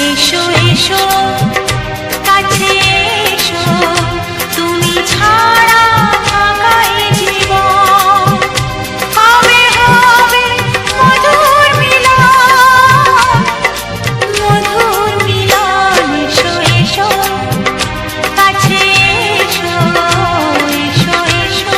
এসো এসো কাছে এসো, তুমি ছাড়া ফাঁকা এ জীবন। হবে হবে মধুর মিলন, মধুর মিলন। এসো এসো কাছে এসো, এসো এসো।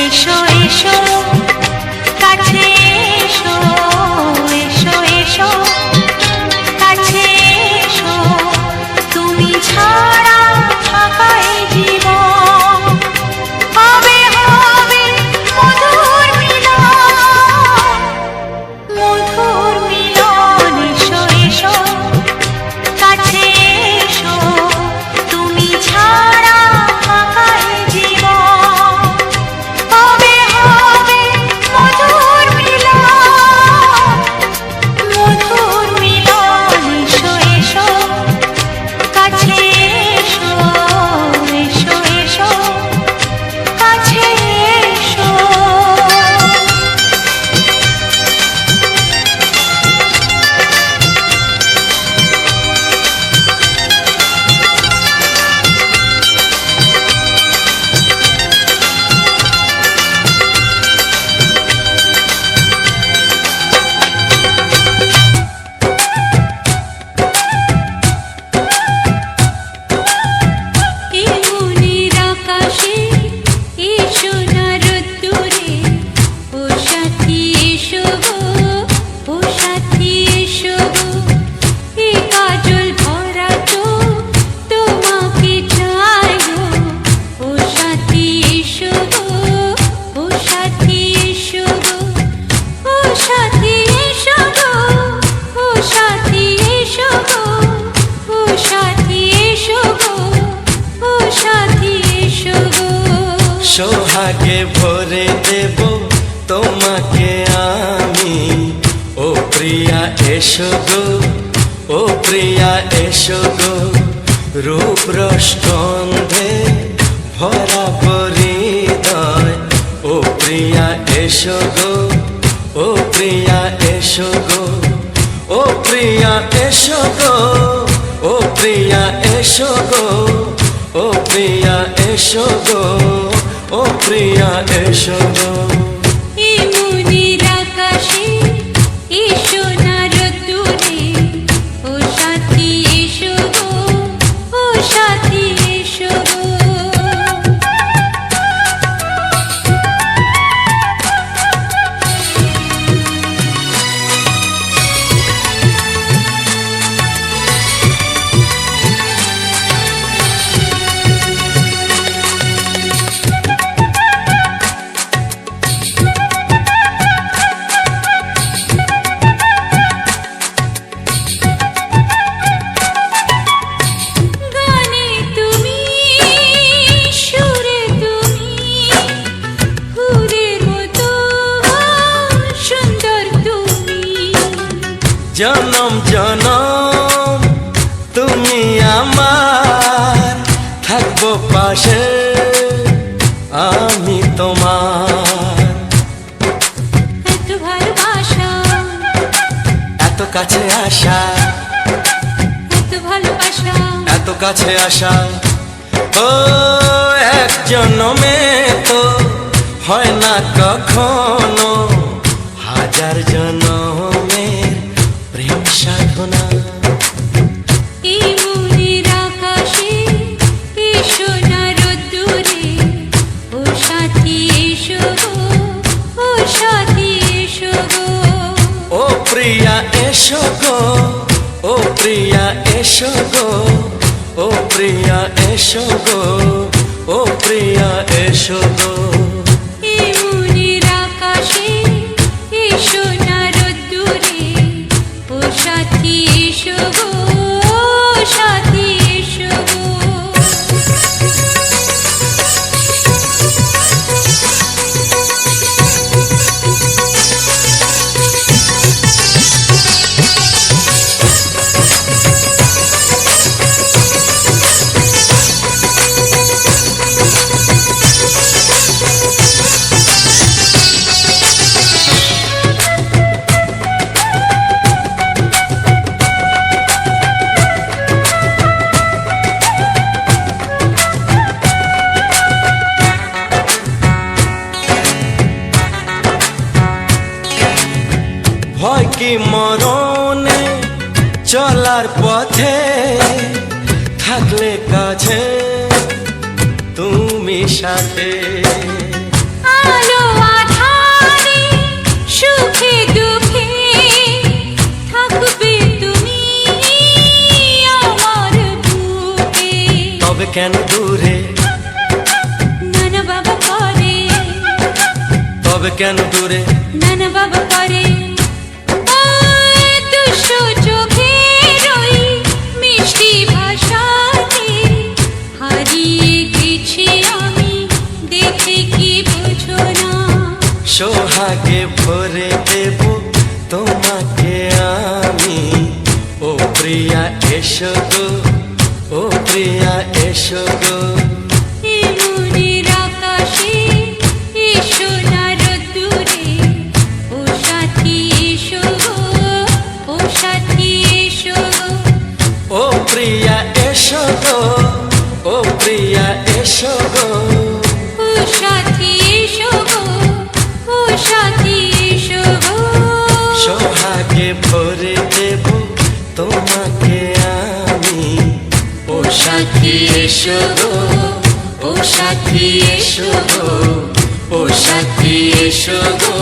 এসো এসো কাছে এসো, এসো এসো কাছে এসো, তুমি ছাড়া ফাঁকা এ জীবন। হবে হবে মধুর মিলন, মধুর মিলন। এসো এসো কাছে এসো, তুমি ছাড়া ফাঁকা এ জীবন। হবে হবে মধুর মিলন, মধুর মিলন। এসো এসো কাছে এসো, এসো এসো কাছে এসো। সোহাগে ভরে দেব তোমাকে আমি, ও প্রিয়া এসো গো, ও প্রিয়া এসো গো। রূপ রসগন্ধে ভরা হৃদয়, ও প্রিয়া এসো গো, ও প্রিয়া এসো গো, ও প্রিয়া এসো গো, ও প্রিয়া এসো গো, ও প্রিয়া এসো গো, ও প্রিয়া এসো গো। মনির আকাশে এসো না রোদ্দুরে, ও সাথী এসো গো, ও সাথী এসো গো। জনম জনম তুমি আমার, থাকবো পাশে আমি তোমার। এত ভালোবাসা কাছে আসা, এত ভালোবাসা, এত কাছে আসা। ও এক জন্মে তো হয় না কখনো, হাজার জন্মের প্রেম সাধনা। এই মনের আকাশে এসো না রোদ্দুরে, ও সাথী এসো গো, ও সাথী এসো গো। ও প্রিয়া এসো গো, ও প্রিয়া এসো গো, ও প্রিয়া এসো গো, ও প্রিয়া এসো গো। এই মনের আকাশে এসো না রোদ্দুরে, ও সাথী এসো গো, ও সাথী এসো গো। ভয় কি মরণে চলার পথে, থাকলে কাছে তুমি সাথে। আলো আঁধারে সুখে দুঃখে থাকবে তুমি আমার বুকে। তবে কেন দূরে, নানা বাবা করে, তবে কেন দূরে, নানা বাবা করে। ওই দুশো চোখের ওই মিষ্টি ভাষাতে হারিয়ে গেছি আমি, দেখে কি বোঝো না। সোহাগে ভরে দেব তোমাকে আমি। ও প্রিয়া এসো গো, ও প্রিয়া এসো গো। এই মনের আকাশে এসো না রোদ্দুরে, ও সাথী এসো গো, ও সাথী এসো গো। ও প্রিয়া এসো গো, ও প্রিয়া এসো গো। ও সাথী এসো গো, ও সাথী এসো গো। সোহাগে ভরে দেব তোমাকে আমি। ও সাথী এসো গো, ও সাথী এসো গো, ও সাথী এসো গো,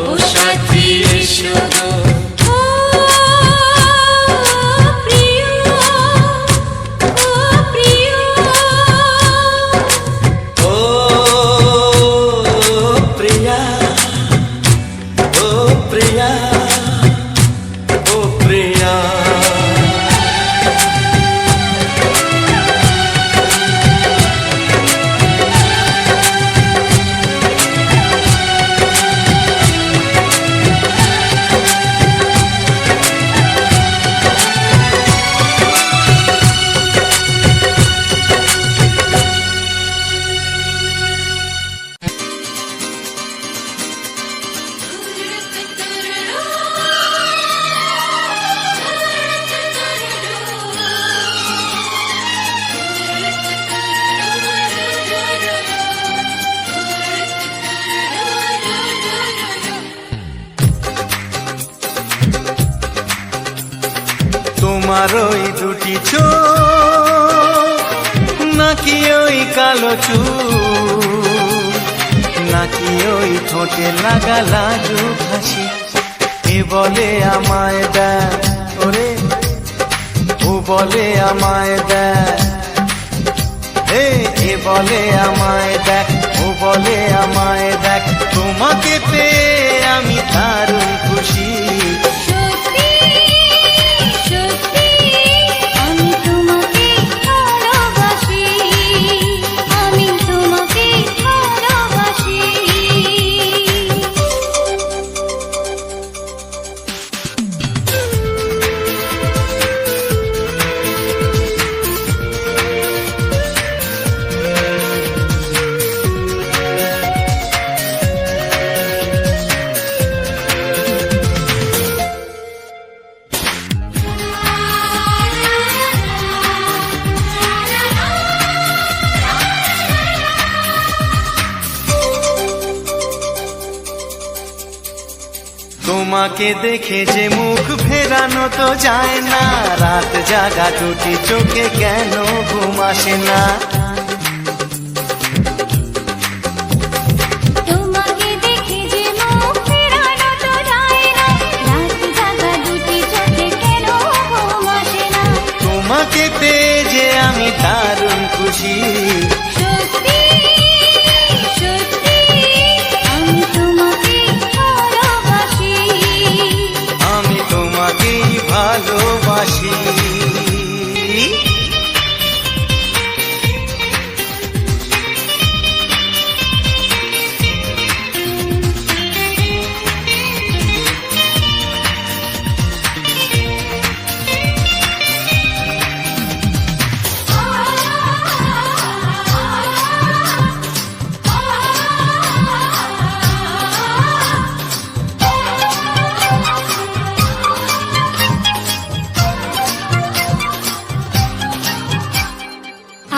ও সাথী এসো গো। ও প্রিয়, ও প্রিয়, ও প্রিয়া, ও প্রিয়া, ও প্রিয়া। তোমার ওই দুটি চোখ, নাকি ওই কালো চুল, নাকি ওই ঠোঁটে লাগা লাজুক হাসি, এ বলে আমায় দেয় ওরে, ও বলে আমায় দেয়, এ বলে আমায় দেখ, ও বলে আমায় দেখ, তোমাকে পেয়ে আমি দারুণ খুশি। সত্যি সত্যি আমি তোমাকে ভালোবাসি, আমি তোমাকে ভালোবাসি। তোমাকে দেখে যে মুখ ফেরানো তো যায় না, রাত জাগা দুটি চোখে কেন ঘুম আসে না। তোমাকে দেখে যে মুখ ফেরানো তো যায় না, রাত জাগা দুটি চোখে কেন ঘুম আসে না। তোমাকে পেয়ে যে আমি দারুণ খুশি, সত্যি সত্যি আমি তোমাকে ভালোবাসি, আমি তোমাকেই ভালোবাসি।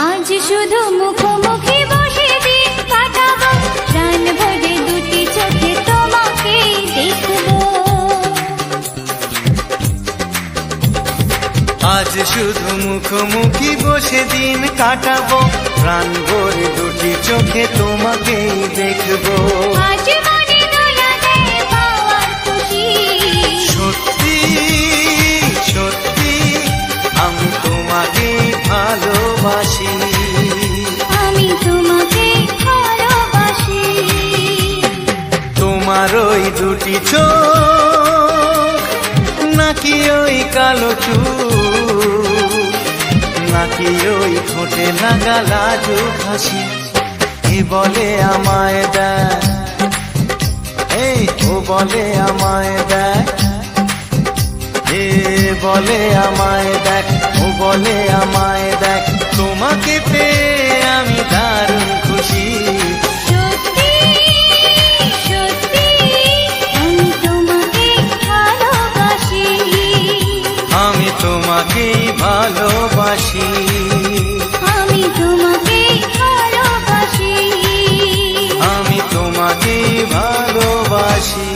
আজ শুধু মুখোমুখি বসে দিন কাটাবো, প্রাণ ভরে দুটি চোখে তোমাকে দেখবো। আজ শুধু মুখোমুখি বসে দিন কাটাবো, প্রাণ ভরে দুটি চোখে তোমাকেই দেখবো। আজ মনে দোলা দেয় পাওয়ার খুশি, সত্যি সত্যি আমি তোমাকেই ভালোবাসি, আমি তোমাকে ভালোবাসি। তোমার ওই দুটি চোখ, নাকি ওই কালো চুল, নাকি ওই ঠোঁটে লাগা লাজুক হাসি, এ বলে আমায় দেয়, এই ও বলে আমায় দেয়, এ বলে আমায় দেখ, ও বলে আমায় দেখ, তোমাকে পেয়ে আমি দারুণ খুশি। সত্যি সত্যি আমি তোমাকে ভালোবাসি, আমি তোমাকেই ভালোবাসি, আমি তোমাকে ভালোবাসি, আমি তোমাকেই ভালোবাসি।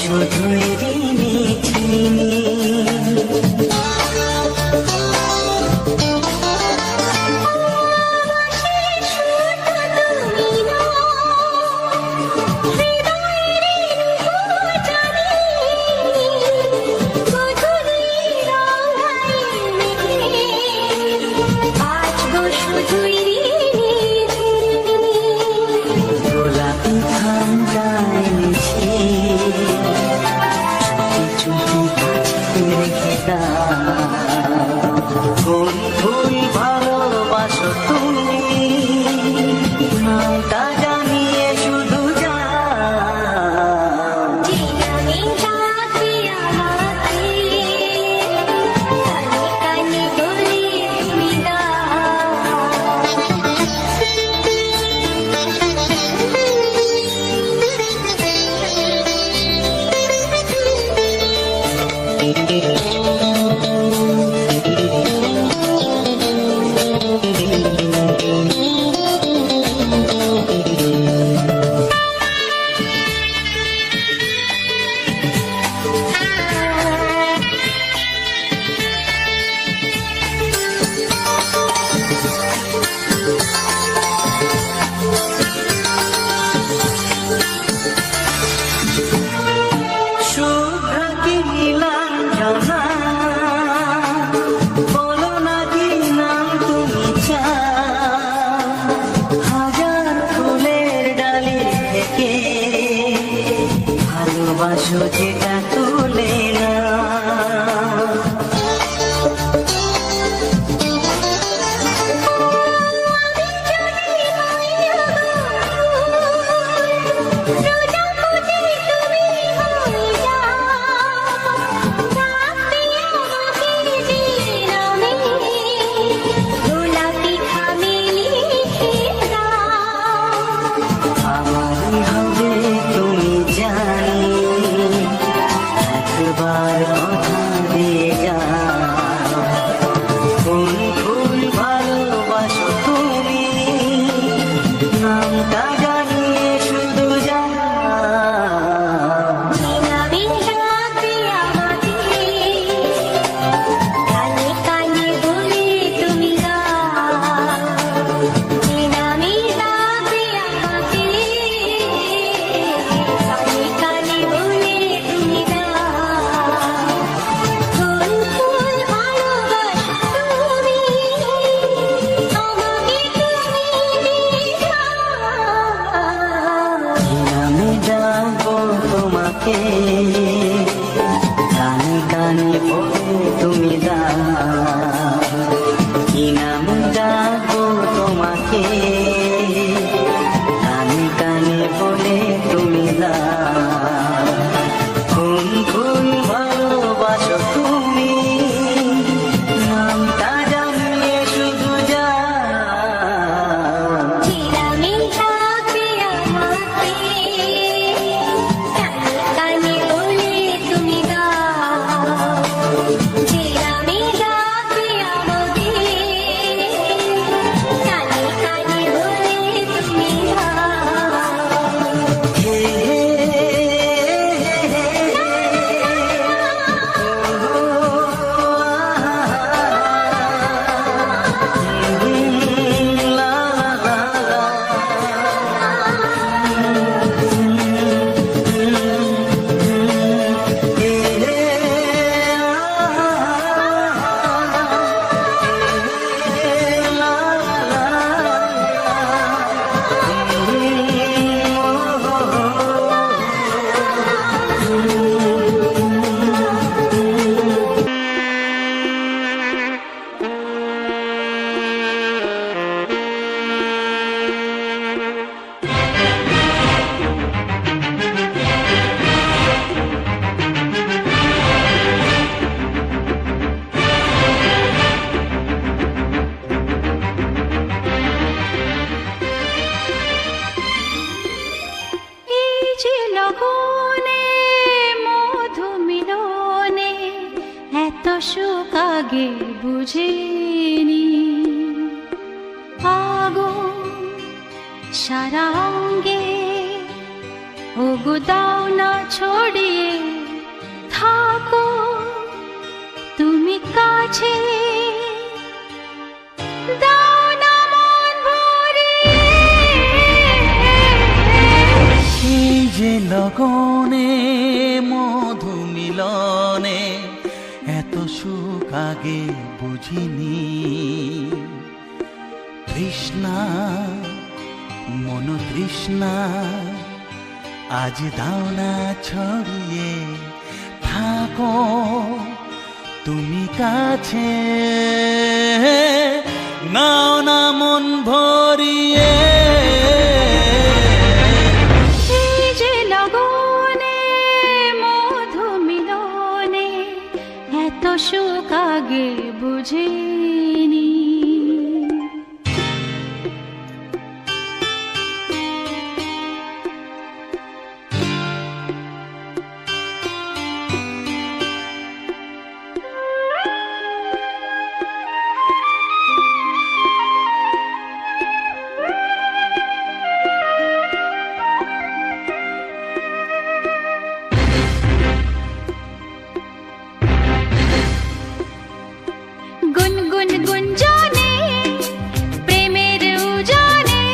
শুধুই ঋণী চিনি। গোলাপি ঠান্ডায় মিছে চুপি চুপি রেখে দাও। কোন ফুল ভালোবাসো তুমি নামটা জানিয়ে শুধু যাও। ভালোবাসো যেটা তুলে না। আমারই হবে তুমি জানি একবার কথা দিয়ে যাও। কোন ফুল ভালোবাসো তুমি নামটা জানিয়ে শুধু যাও। নামে ডাকবো তোমাকে কানে কানে বলে তুমি দাও। কি নামে ডাকবো তোমাকে কানে কানে বলে তুমি দাও। কোন ফুল ভালোবাসো তুমি নামটা জানিয়ে শুধু যাও। সুখ আগে বুঝিনি, আগুন সারা অঙ্গে ও ওগো দাও না ছড়িয়ে থাকো তুমি কাছে, দাও না মন ভরিয়ে। এই যে লগনে মধু মিলনে এত সুখ আগে বুঝিনি। তৃষ্ণা মন তৃষ্ণা আজ দাও না ছড়িয়ে থাকো তুমি কাছে, নাও না মন ভরিয়ে। এই যে লগনে মধু মিলনে এত সুখ আগে বুঝিনি। গুনগুন গুঞ্জনে প্রেমের উজানে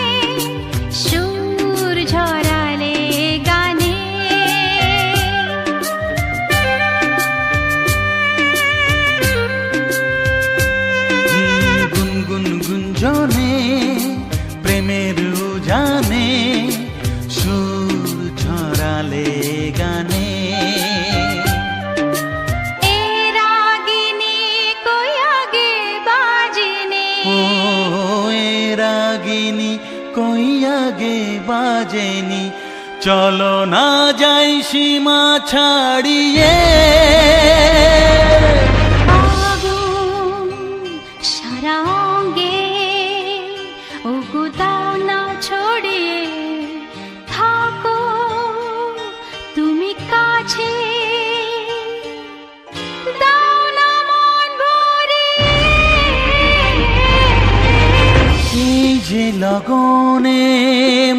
সুর ঝরালে গানে, গুনগুন গুঞ্জনে প্রেমের উজানে সুর ছড়ালে গানে। এ রাগিনী কই আগে বাজেনি, ও এ রাগিনী কই আগে বাজেনি, চলো না যাই সীমা ছাড়িয়ে। আগুন সারা অঙ্গে ওগো দাও না ছড়িয়ে থাকো তুমি কাছে, দাও না মন ভরিয়ে। এই যে লগনে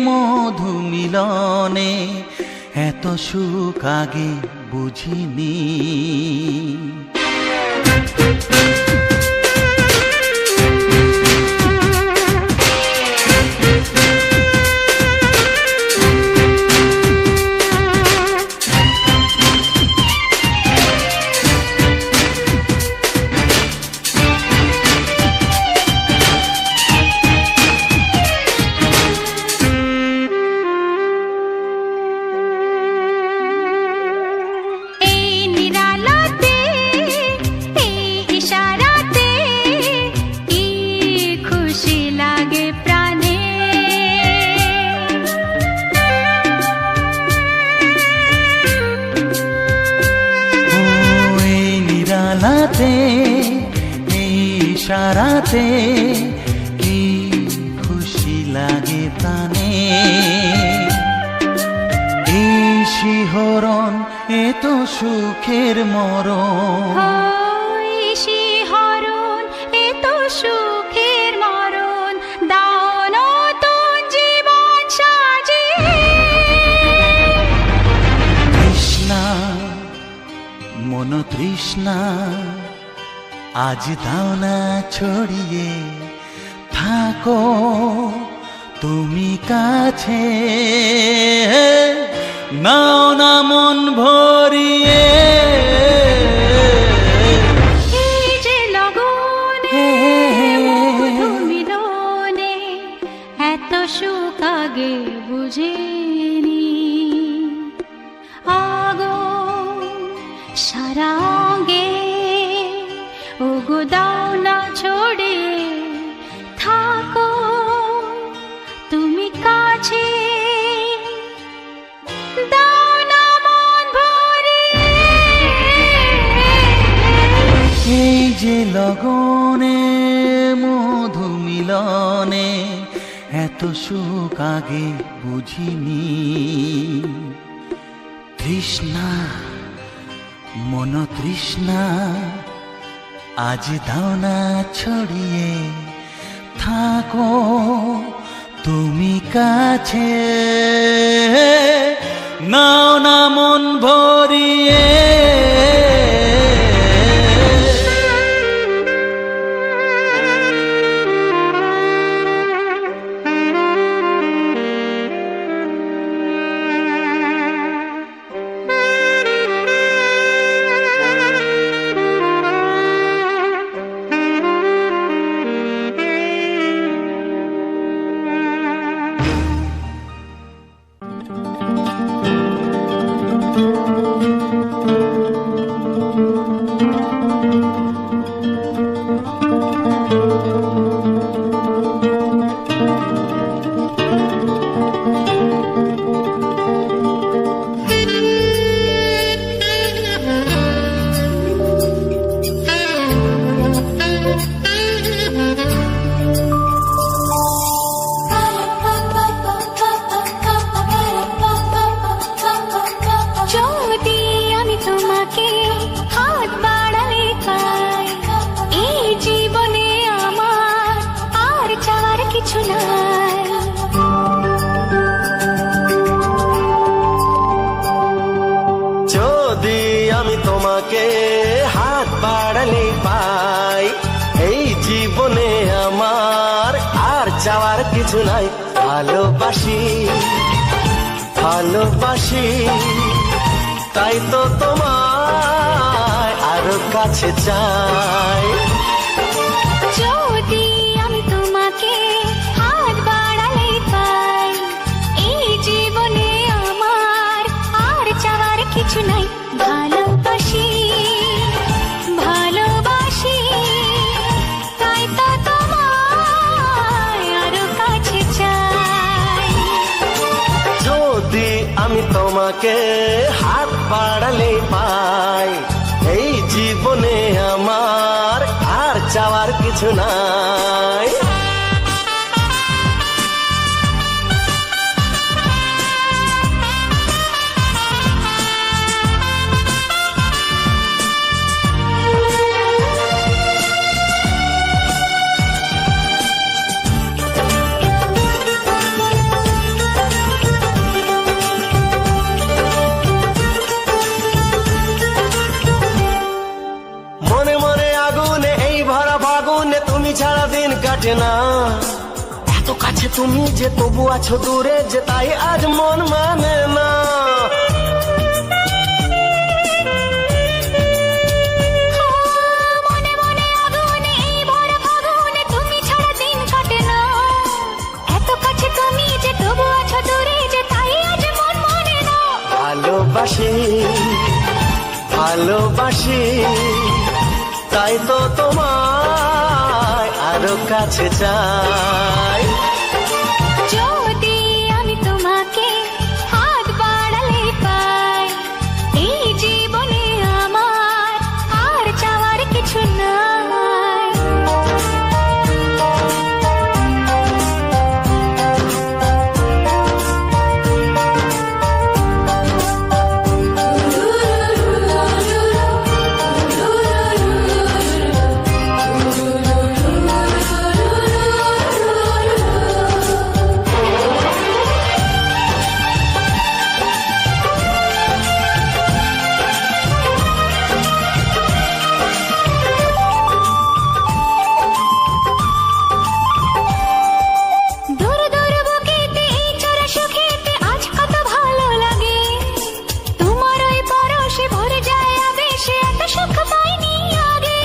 মধু মিলনে এত সুখ আগে বুঝিনি। এই নিরালাতে এই ইশারাতে কি খুশি লাগে প্রাণে, ও এই নিরালাতে এই ইশারাতে কি খুশি লাগে প্রাণে। এই শিহরণ এ তো সুখের মরণ, ওই শিহরণ এ তো সুখের মরণ, দাও নতুন জীবন সাজিয়ে। তৃষ্ণা মন তৃষ্ণা আজ দাও না ছড়িয়ে থাকো তুমি কাছে, নাও না মন ভরিয়ে। এই যে লগনে মধু মিলনে এত সুখ আগে বুঝিনি। আগুন সারা অঙ্গে ওগো দাও না ছড়িয়ে থাকো তুমি কাছে, দাও না মন ভরিয়ে। এই যে লগনে মধু মিলনে এত সুখ আগে বুঝিনি। তৃষ্ণা মন তৃষ্ণা আজ দাও না ছড়িয়ে থাকো তুমি কাছে, নাও না মন ভরিয়ে। যদি আমি তোমাকে হাত বাড়ালে পাই, এই জীবনে আমার আর চাওয়ার কিছু নাই। যদি আমি তোমাকে হাত বাড়ালে পাই, এই জীবনে আমার আর চাওয়ার কিছু নাই। ভালোবাসি ভালোবাসি তাই তো তোমায় আরো কাছে চাই। যদি আমি তোমাকে হাত বাড়ালে পাই, এই জীবনে আমার আর চাওয়ার কিছু নাই। ভালোবাসি ভালোবাসি তাই তো তোমায় আরো কাছে চাই। যদি আমি তোমাকে হাত বাড়ালে পাই, এই জীবনে আমার আর চাওয়ার কিছু নাই। মনে মনে আগুনে এই ভরা ফাগুনে তুমি ছাড়া দিন কাটে না। এত কাছে তুমি যে তবু আছো দূরে, যে তাই আজ মন মানে না। মনে মনে আগুনে এই ভরা ফাগুনে তুমি ছাড়া দিন কাটে না। এত কাছে তুমি যে তবু আছো দূরে, যে তাই আজ মন মানে না। ভালোবাসি ভালোবাসি তাই তো তোমায় আরো কাছে চাই। যদি আমি তোমাকে হাত বাড়ালে পাই, এই জীবনে আমার আর চাওয়ার কিছু নাই। দূর দূর বুকেতে এই চোরা সুখেতে আজ কত ভালো লাগে। তোমার ওই পরশে ভরে যায় আবেশে, এত সুখ পাইনি আগে।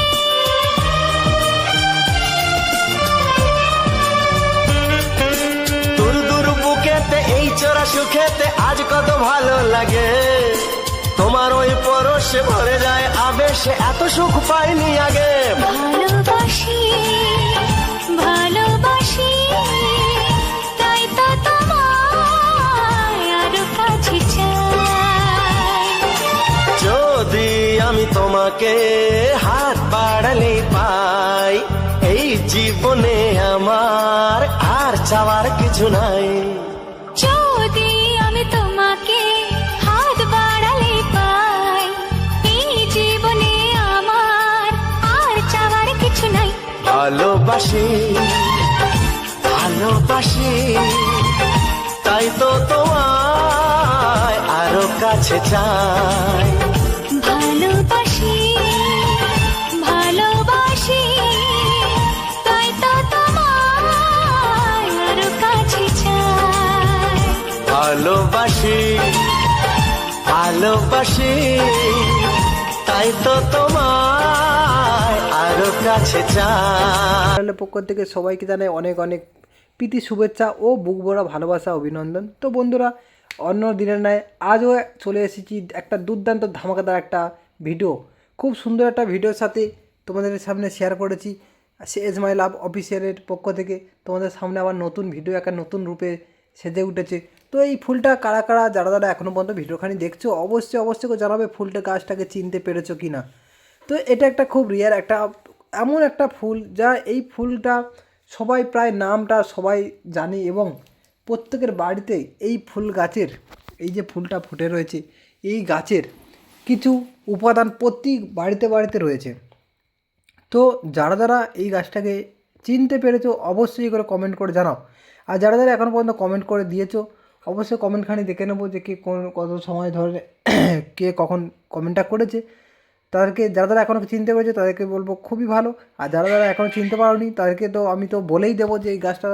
দূর দূর বুকেতে এই চোরা সুখেতে আজ কত ভালো লাগে। তোমার ওই পরশে ভরে যায় আবেশে, এত সুখ পাইনি আগে। ভালোবাসি ভালোবাসি তাই তো তোমায় আরো কাছে চাই। যদি আমি তোমাকে হাত বাড়ালে পাই, এই জীবনে আমার আর চাওয়ার কিছু নাই। যদি আমি তোমাকে হাত বাড়ালে পাই, এই জীবনে আমার আর চাওয়ার কিছু নাই। ভালোবাসি ভালোবাসি তাই তো তোমায় আরো কাছে চাই। ভালোবাসি ভালোবাসি তাই তো তোমায় আরো কাছে চাই। ভালোবাসি ভালোবাসি তাই তো তোমায় আরো কাছে চাই। চ্যানেলের পক্ষ থেকে সবাইকে জানাই অনেক অনেক প্রীতি শুভেচ্ছা ও বুক ভরা ভালোবাসা অভিনন্দন। তো বন্ধুরা, অন্য দিনের ন্যায় আজও চলে এসেছি একটা দুর্দান্ত ধামাকাদার একটা ভিডিও, খুব সুন্দর একটা ভিডিওর সাথে তোমাদের সামনে শেয়ার করেছি। এজ মাই লাভ অফিসিয়ালের পক্ষ থেকে তোমাদের সামনে আবার নতুন ভিডিও একটা নতুন রূপে সেজে উঠেছে। তো এই ফুলটা কারা কারা যারা যারা এখনও পর্যন্ত ভিডিওখানি দেখছো অবশ্যই করে জানাবে ফুলটা গাছটাকে চিনতে পেরেছো কি না। তো এটা একটা খুব রিয়ার একটা এমন একটা ফুল যা এই ফুলটা সবাই প্রায় নামটা সবাই জানি এবং প্রত্যেকের বাড়িতে এই ফুল গাছের এই যে ফুলটা ফুটে রয়েছে এই গাছের কিছু উপাদান প্রতি বাড়িতে বাড়িতে রয়েছে। তো যারা যারা এই গাছটাকে চিনতে পেরেছো অবশ্যই করে কমেন্ট করে জানাও। আর যারা যারা এখনও পর্যন্ত কমেন্ট করে দিয়েছো অবশ্যই কমেন্টখানি দেখে নেবো যে কে কত সময় ধরে কে কখন কমেন্টটা করেছে। তাদেরকে যারা যারা এখনও চিনতে পেরেছে তাদেরকে বলবো খুবই ভালো, আর যারা যারা এখনও চিনতে পারোনি তাদেরকে তো আমি তো বলেই দেবো যে এই গাছটা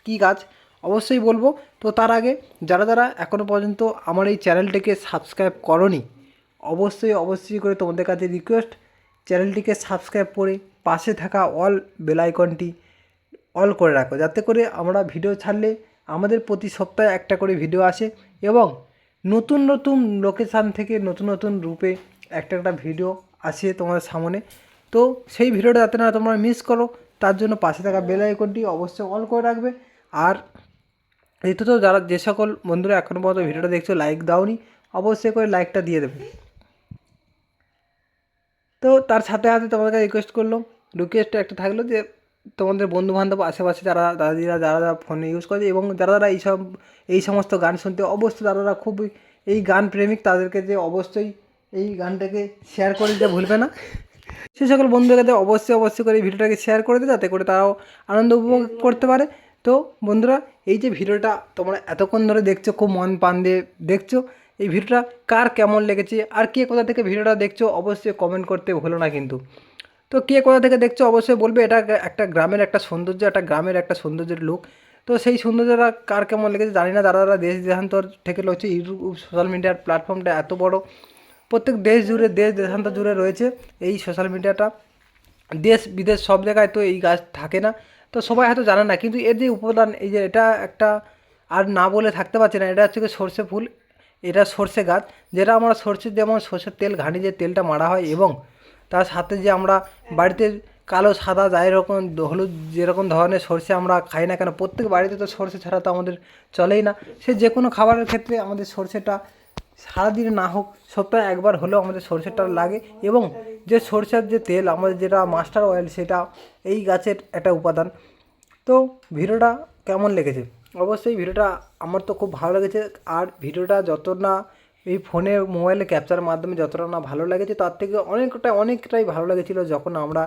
কী গাছ, অবশ্যই বলবো। তো তার আগে যারা যারা এখনও পর্যন্ত আমার এই চ্যানেলটিকে সাবস্ক্রাইব করোনি অবশ্যই করে তোমাদের কাছে রিকোয়েস্ট, চ্যানেলটিকে সাবস্ক্রাইব করে পাশে থাকা অল বেল আইকনটি অল করে রাখো, যাতে করে আমরা ভিডিও ছাড়লে আমাদের প্রতি সপ্তাহে একটা করে ভিডিও আসে এবং নতুন নতুন লোকেশান থেকে নতুন নতুন রূপে একটা ভিডিও আসে তোমাদের সামনে। তো সেই ভিডিওটা যাতে না তোমরা মিস করো তার জন্য পাশে থাকা বেল আইকনটি অবশ্যই অল করে রাখবে। আর এতে তো যারা যে সকল বন্ধুরা এখনও পর্যন্ত ভিডিওটা দেখছো লাইক দাওনি অবশ্যই করে লাইকটা দিয়ে দেবে। তো তার সাথে সাথে তোমাদেরকে রিকোয়েস্ট একটা থাকলো যে তোমাদের বন্ধুবান্ধব আশেপাশে যারা দাদিরা যারা যারা ফোনে ইউজ করে এবং যারা যারা এই সমস্ত গান শুনতে অবশ্যই যারা খুবই এই গান প্রেমিক তাদেরকে যে অবশ্যই এই গানটাকে শেয়ার করে দিতে ভুলবে না। সে সকল বন্ধুদের অবশ্যই করে এই ভিডিওটাকে শেয়ার করে দিতে যাতে করে তারাও আনন্দ উপভোগ করতে পারে। তো বন্ধুরা, এই যে ভিডিওটা তোমরা এতক্ষণ ধরে দেখছো, খুব মন প্রাণ দিয়ে দেখছো, এই ভিডিওটা কার কেমন লেগেছে আর কে কোথা থেকে ভিডিওটা দেখছো অবশ্যই কমেন্ট করতে ভুলো না কিন্তু। তো কে কোথা থেকে দেখছো অবশ্যই বলবে। এটা একটা গ্রামের একটা সৌন্দর্য, একটা গ্রামের একটা সৌন্দর্যের লুক। তো সেই সৌন্দর্যটা কার কেমন লেগেছে জানি না। যারা যারা দেশ দেশান্তর থেকে রয়েছে, ইউটিউব সোশ্যাল মিডিয়ার প্ল্যাটফর্মটা এত বড়, প্রত্যেক দেশ দেশান্তর জুড়ে রয়েছে এই সোশ্যাল মিডিয়াটা, দেশ বিদেশ সব জায়গায় তো এই গাছ থাকে না। তো সবাই হয়তো জানে না, কিন্তু এর যে উপাদান এই যে এটা একটা আর না বলে থাকতে পারছি না, এটা হচ্ছে সর্ষে ফুল, এটা সর্ষে গাছ, যেটা আমরা সর্ষের যেমন সর্ষের তেল ঘানি যে তেলটা মারা হয় এবং তার সাথে যে আমরা বাড়িতে কালো সাদা যাই রকম হলুদ যেরকম ধরনের সর্ষে আমরা খাই না কেন, প্রত্যেক বাড়িতে তো সর্ষে ছাড়া তো আমাদের চলেই না। সে যে কোনো খাবারের ক্ষেত্রে আমাদের সর্ষেটা সারাদিনে না হোক সপ্তাহে একবার হলেও আমাদের সর্ষেটা লাগে এবং যে সর্ষের যে তেল আমাদের যেটা মাস্টার অয়েল সেটা এই গাছের একটা উপাদান। তো ভিডিওটা কেমন লেগেছে অবশ্যই, ভিডিওটা আমার তো খুব ভালো লেগেছে। আর ভিডিওটা যত না এই ফোনে মোবাইলে ক্যাপচারের মাধ্যমে যতটা না ভালো লেগেছে তার থেকে অনেকটাই ভালো লেগেছিলো যখন আমরা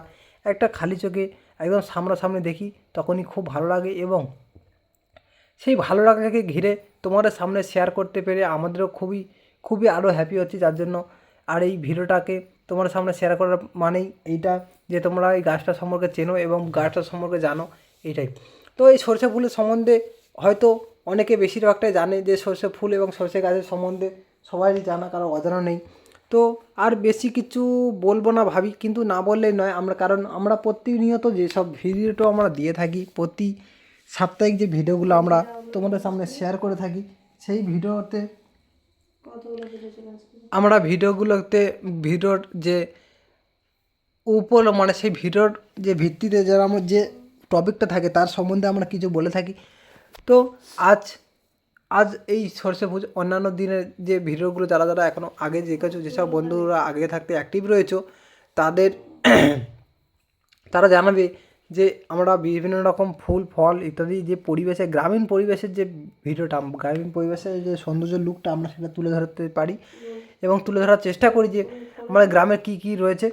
একটা খালি চোখে একদম সামনাসামনি দেখি, তখনই খুব ভালো লাগে এবং সেই ভালো লাগাকে ঘিরে তোমাদের সামনে শেয়ার করতে পেরে আমাদেরও খুবই আরও হ্যাপি হচ্ছি। যার জন্য আর এই ভিডিওটাকে তোমাদের সামনে শেয়ার করার মানেই এইটা যে তোমরা এই গাছটা সম্পর্কে চেনো এবং গাছটা সম্পর্কে জানো, এইটাই। তো এই সর্ষে ফুলের সম্বন্ধে হয়তো অনেকে বেশিরভাগটাই জানে যে সর্ষে ফুল এবং সর্ষে গাছের সম্বন্ধে সবাই জানা, কারো অজানা নেই। তো আর বেশি কিছু বলবো না ভাবি, কিন্তু না বললেই নয় কারণ আমরা প্রতিনিয়ত যেসব ভিডিওটা আমরা দিয়ে থাকি, প্রতি সাপ্তাহিক যে ভিডিওগুলো আমরা তোমাদের সামনে শেয়ার করে থাকি, সেই ভিডিওতে আমরা ভিডিওর যে সেই ভিডিওর যে ভিত্তিতে যারা আমার যে টপিকটা থাকে তার সম্বন্ধে আমরা কিছু বলে থাকি। তো আজ এই সর্ষে পুজো অন্যান্য দিনের যে ভিডিওগুলো যারা যারা এখনও আগে দেখেছো, যেসব বন্ধুরা আগে থাকতে অ্যাক্টিভ রয়েছো তারা জানাবে যে আমরা বিভিন্ন রকম ফুল ফল ইত্যাদি যে পরিবেশে গ্রামীণ পরিবেশের যে ভিডিওটা, গ্রামীণ পরিবেশের যে সৌন্দর্যের লুকটা আমরা সেটা তুলে ধরতে পারি এবং তুলে ধরার চেষ্টা করি যে আমাদের গ্রামের কী রয়েছে।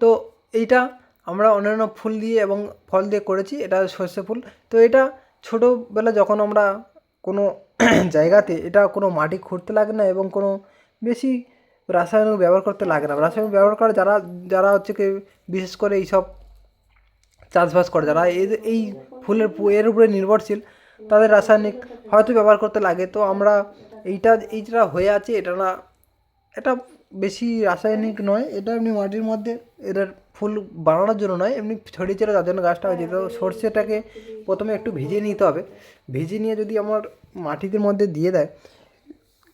তো এইটা আমরা অন্যান্য ফুল দিয়ে এবং ফল দিয়ে করেছি, এটা সর্ষে ফুল। তো এটা ছোটোবেলা যখন আমরা কোনো জায়গাতে এটা কোনো মাটি খুঁড়তে লাগে না এবং কোনো বেশি রাসায়নিক ব্যবহার করতে লাগে না। রাসায়নিক ব্যবহার করে যারা যারা হচ্ছে কি বিশেষ করে এইসব চাষবাস করে, যারা এই ফুলের এর উপরে নির্ভরশীল, তাদের রাসায়নিক হয়তো ব্যবহার করতে লাগে। তো আমরা এইটা হয়ে আছে, এটা বেশি রাসায়নিক নয়, এটা এমনি মাটির মধ্যে এটার ফুল বানানোর জন্য নয়, এমনি ছড়িয়ে ছিল তার জন্য গাছটা হয়েছে। তো সর্ষেটাকে প্রথমে একটু ভিজিয়ে নিতে হবে, ভিজিয়ে নিয়ে যদি আমার মাটির মধ্যে দিয়ে দেয়,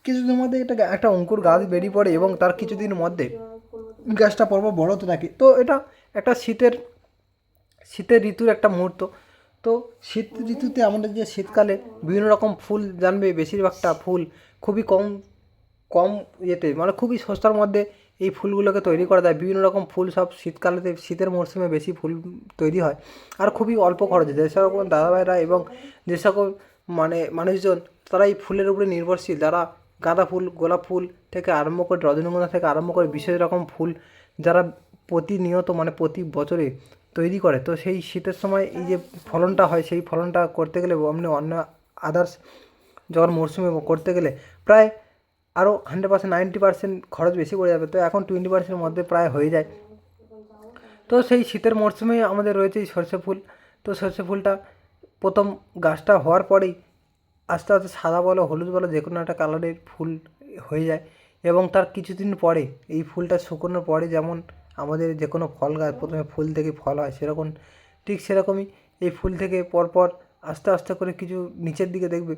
কিছুদিনের মধ্যে এটা একটা অঙ্কুর গাছ বেরিয়ে পড়ে এবং তার কিছুদিন মধ্যে গাছটা পরপর বড় হতে থাকে। তো এটা একটা শীতের ঋতুর একটা মুহূর্ত। তো শীত ঋতুতে আমাদের যে শীতকালে বিভিন্ন রকম ফুল জানবে, বেশিরভাগটা ফুল খুবই কম ইয়েতে, মানে খুবই সস্তার মধ্যে এই ফুলগুলোকে তৈরি করা যায়। বিভিন্ন রকম ফুল সব শীতকালেতে, শীতের মরশুমে বেশি ফুল তৈরি হয় আর খুবই অল্প খরচে। যে সকল দাদাভাইরা এবং যে সকল মানুষজন তারা এই ফুলের উপরে নির্ভরশীল, যারা গাঁদা ফুল, গোলাপ ফুল থেকে আরম্ভ করে রজনীগন্ধা থেকে আরম্ভ করে বিশেষ রকম ফুল যারা প্রতিনিয়ত প্রতি বছরে তৈরি করে, তো সেই শীতের সময় এই যে ফলনটা হয়, সেই ফলনটা করতে গেলে অন্য আদার্স যখন মরশুমে করতে গেলে প্রায় আরও 100% 90% খরচ বেশি পড়ে যাবে। তো এখন 20%-এর মধ্যে প্রায় হয়ে যায়। তো সেই শীতের মরশুমে আমাদের রয়েছে এই সর্ষে ফুল। তো সর্ষে ফুলটা প্রথম গাছটা হওয়ার পরেই আস্তে আস্তে সাদা বলো হলুদ বলো যে কোনো একটা কালারের ফুল হয়ে যায় এবং তার কিছুদিন পরে এই ফুলটা শুকোনোর পরে যেমন আমাদের যে কোনো ফল গাছ প্রথমে ফুল থেকে ফল হয়, সেরকম ঠিক সেরকমই এই ফুল থেকে পরপর আস্তে আস্তে করে কিছু নিচের দিকে দেখবে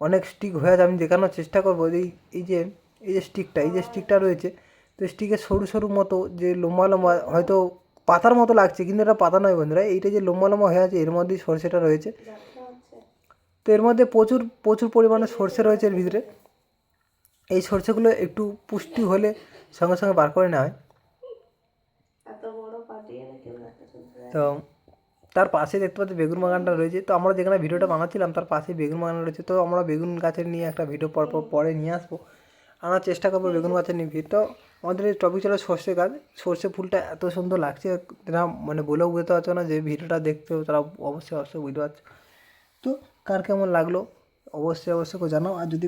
অনেক স্টিক হয়ে যায়। আমি দেখানোর চেষ্টা করবো এই যে স্টিকটা রয়েছে, তো স্টিকের সরু সরু মতো যে লম্বা লম্বা হয়তো পাতার মতো লাগছে, কিন্তু এটা পাতা নয় বন্ধুরা, এইটা যে লম্বা লম্বা হয়ে আছে এর মধ্যেই সরষেটা রয়েছে। তো এর মধ্যে প্রচুর পরিমাণে সরষে রয়েছে এর ভিতরে। এই সরষেগুলো একটু পুষ্টি হলে সঙ্গে সঙ্গে বার করে নেওয়া হয়। তো তার পাশে দেখতে পাচ্ছি বেগুন বাগানটা রয়েছে। তো আমরা যেখানে ভিডিওটা বানাচ্ছিলাম তার পাশে বেগুন বাগান রয়েছে। তো আমরা বেগুন গাছের নিয়ে একটা ভিডিও পরে নিয়ে আসবো, আনার চেষ্টা করবো বেগুন গাছের নিয়ে। তো আমাদের এই টপিক ছিল সর্ষে গাছ। সর্ষে ফুলটা এত সুন্দর লাগছে, তারা বলেও বুঝতে পারছো না, যে ভিডিওটা দেখতেও তারা অবশ্যই বুঝতে পারছো। তো কার কেমন লাগলো অবশ্যই করে জানাও। আর যদি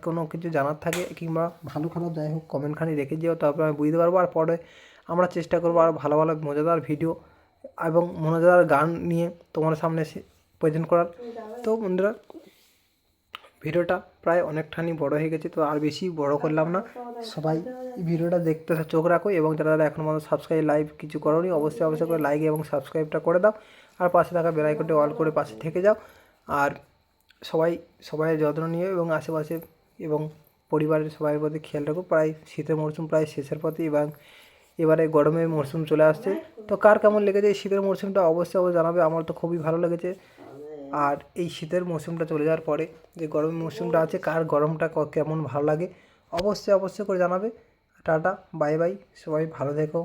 কোনো কিছু জানার থাকে কিংবা ভালো খারাপ যাই হোক কমেন্টখানি রেখে যেও, তারপরে আমি বুঝতে পারবো। আর পরে আমরা চেষ্টা করবো আরও ভালো মজাদার ভিডিও এবং মজাদার গান নিয়ে তোমার সামনে প্রেজেন্ট করার। তো বন্ধুরা ভিডিওটা প্রায় অনেকখানি বড় হয়ে গেছে, তো আর বেশি বড় করলাম না। সবাই ভিডিওটা দেখতে চোখ রাখো এবং যারা এখন সাবস্ক্রাইব লাইভ কিছু করোনি অবশ্যই করে লাইক এবং সাবস্ক্রাইবটা করে দাও। আর পাশে থাকা বেল আইকনটা অল করে পাশে থেকে যাও। আর সবাই যত্ন নিও এবং আশেপাশে এবং পরিবারের সবার প্রতি খেয়াল রাখো। প্রায় শীতের মরশুম প্রায় শেষের পথে এবং এবারে গরমের মরশুম চলে আসছে। তো কার কেমন লেগেছে এই শীতের মরশুমটা অবশ্যই জানাবে। আমার তো খুবই ভালো লেগেছে। আর এই শীতের মরশুমটা চলে যাওয়ার পরে যে গরমের মরশুমটা আছে, কার গরমটা কেমন ভালো লাগে অবশ্যই করে জানাবে। টাটা, বাই বাই, সবাই ভালো থেকো।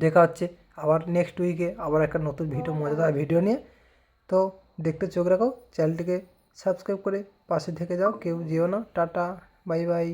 দেখা হচ্ছে আবার নেক্সট উইকে আবার একটা নতুন মজাদার ভিডিও নিয়ে। তো দেখতে চোখ রাখো, চ্যানেলটিকে সাবস্ক্রাইব করে পাশে থেকে যাও, কেউ যেও না। Tata, bye bye.